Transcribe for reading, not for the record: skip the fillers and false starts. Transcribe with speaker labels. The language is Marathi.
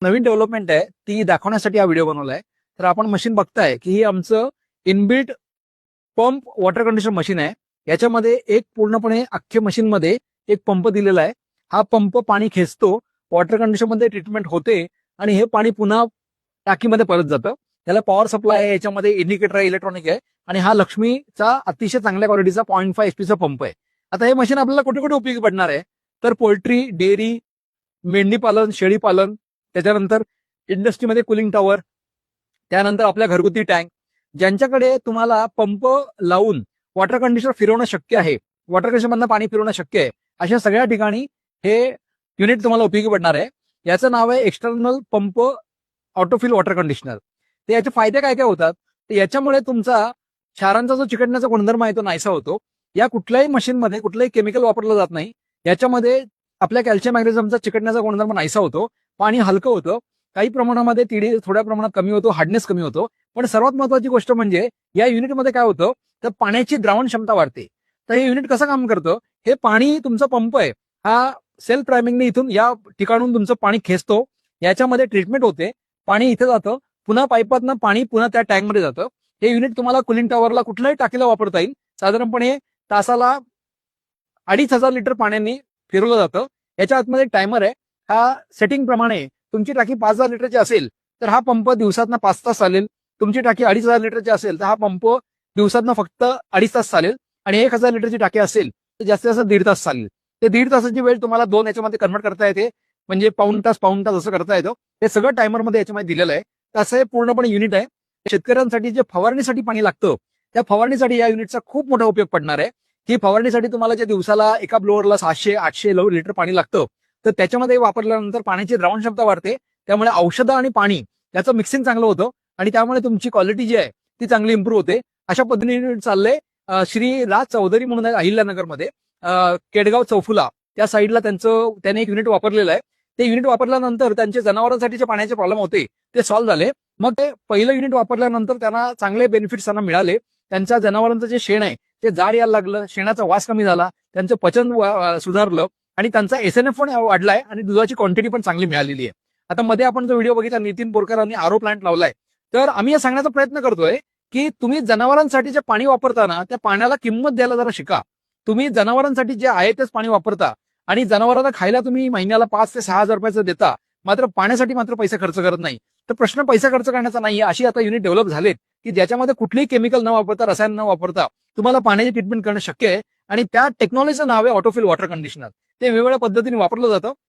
Speaker 1: नवीन डेव्हलपमेंट आहे ती दाखवण्यासाठी हा व्हिडिओ बनवलाय. तर आपण मशीन बघताय की ही आमचं inbuilt pump water conditioner machine आहे. याच्यामध्ये एक पूर्णपणे अख्ख्या मशीनमध्ये एक पंप दिलेला आहे. हा पंप पाणी खेचतो, वॉटर कंडिशनर मध्ये ट्रीटमेंट होते आणि हे पाणी पुन्हा टाकीमध्ये परत जातं. त्याला पॉवर सप्लाय आहे, याच्यामध्ये इंडिकेटर आहे, इलेक्ट्रॉनिक आहे आणि हा लक्ष्मीचा अतिशय चांगल्या क्वालिटीचा 0.5 एचपीचा पंप आहे. आता हे मशीन आपल्याला कुठे कुठे उपयोगी पडणार आहे, तर पोल्ट्री, डेअरी, मेंढी पालन, शेळी पालन, त्याच्यानंतर इंडस्ट्रीमध्ये कुलिंग टॉवर, त्यानंतर आपल्या घरगुती टँक, ज्यांच्याकडे तुम्हाला पंप लावून वॉटर कंडिशनर फिरवणं शक्य आहे, वॉटर कंडिशनर पाणी फिरवणं शक्य आहे, अशा सगळ्या ठिकाणी हे युनिट तुम्हाला उपयोगी पडणार आहे. याचं नाव आहे external pump autofill water conditioner. तर याचे फायदे काय काय होतात, तर याच्यामुळे तुमचा क्षारांचा जो चिकटण्याचा गुणधर्म आहे तो नाहीसा होतो. या कुठल्याही मशीनमध्ये कुठलंही केमिकल वापरलं जात नाही. याच्यामध्ये आपल्या कॅल्शियम मॅग्नेशियमचा चिकटण्याचा गुणधर्म नाहीसा होतो. पाणी हलकं होतं, काही प्रमाणामध्ये तिडी थोड्या प्रमाणात कमी होतो, हार्डनेस कमी होतो. पण सर्वात महत्वाची गोष्ट म्हणजे या युनिटमध्ये काय होतं, तर पाण्याची द्रावण क्षमता वाढते. तर हे युनिट कसं काम करतं, हे पाणी तुमचा पंप आहे हा सेल्फ प्रायमिंगने इथून या ठिकाणून तुमचं पाणी खेचतो, याच्यामध्ये ट्रीटमेंट होते, पाणी इथे जातं, पुन्हा पाईपातनं पाणी पुन्हा त्या टँकमध्ये जातं. हे युनिट तुम्हाला कुलिंग टॉवरला कुठल्याही टाकीला वापरता येईल. साधारणपणे तासाला 2,500 लिटर पाण्याने फिरवलं जातं. याच्या आतमध्ये टायमर आहे. हा सेटिंग प्रमाणे तुमची टाकी 5,000 लिटरची असेल तर हा पंप दिवसातनं 5 तास चालेल. तुमची टाकी 2,500 लिटरची असेल तर हा पंप दिवसातनं फक्त 2.5 तास चालेल. आणि 1,000 लिटरची टाकी असेल तर जास्तीत जास्त 1.5 तास चालेल. ते 1.5 तासाची वेळ तुम्हाला 2 याच्यामध्ये कन्व्हर्ट करता येते, म्हणजे पाऊण तास असं करता येतं. हे सगळं टायमरमध्ये याच्यामध्ये दिलेलं आहे. तसं हे पूर्णपणे युनिट आहे. शेतकऱ्यांसाठी जे फवारणीसाठी पाणी लागतं, त्या फवारणीसाठी या युनिटचा खूप मोठा उपयोग पडणार आहे. ही फवारणीसाठी तुम्हाला जे दिवसाला एका ब्लोअरला 700-800 लिटर पाणी लागतं, तर त्याच्यामध्ये वापरल्यानंतर पाण्याची द्रावण क्षमता वाढते. त्यामुळे औषधं आणि पाणी याचं मिक्सिंग चांगलं होतं आणि त्यामुळे तुमची क्वालिटी जी आहे ती चांगली इम्प्रूव्ह होते. अशा पद्धतीने चाललंय. श्री राज चौधरी म्हणून आहे अहिल्यानगरमध्ये, केडगाव चौफुला त्या साईडला त्याने एक युनिट वापरलेलं आहे. ते युनिट वापरल्यानंतर त्यांचे जनावरांसाठीचे पाण्याचे प्रॉब्लेम होते ते सॉल्व्ह झाले. मग ते पहिलं युनिट वापरल्यानंतर त्यांना चांगले बेनिफिट्स त्यांना मिळाले. त्यांच्या जनावरांचं जे शेण आहे ते जाड यायला लागलं, शेणाचा वास कमी झाला, त्यांचं पचन सुधारलं आणि त्यांचा एसएनएफ पण वाढलाय आणि दुधाची क्वांटिटी पण चांगली मिळालेली आहे. आता मध्ये आपण जो व्हिडिओ बघितला, नितीन बोरकरांनी आरो प्लांट लावलाय, तर आम्ही हे सांगण्याचा प्रयत्न करतोय की तुम्ही जनावरांसाठी जे पाणी वापरताना त्या पाण्याला किंमत द्यायला जरा शिका. तुम्ही जनावरांसाठी जे आहे तेच पाणी वापरता आणि जनावरांना खायला तुम्ही महिन्याला 5,000 ते 6,000 रुपयाचं देता, मात्र पाण्यासाठी मात्र पैसे खर्च करत नाही. तर प्रश्न पैसा खर्च करण्याचा नाहीये. अशी आता युनिट डेव्हलप झालेत की ज्याच्यामध्ये कुठलीही केमिकल न वापरता, रसायन न वापरता तुम्हाला पाण्याची ट्रीटमेंट करणं शक्य आहे. आणि त्या टेक्नॉलॉजीचं नाव आहे ऑटोफिल वॉटर कंडिशनर. ते वेगवेगळ्या पद्धतीने वापरलं जातं.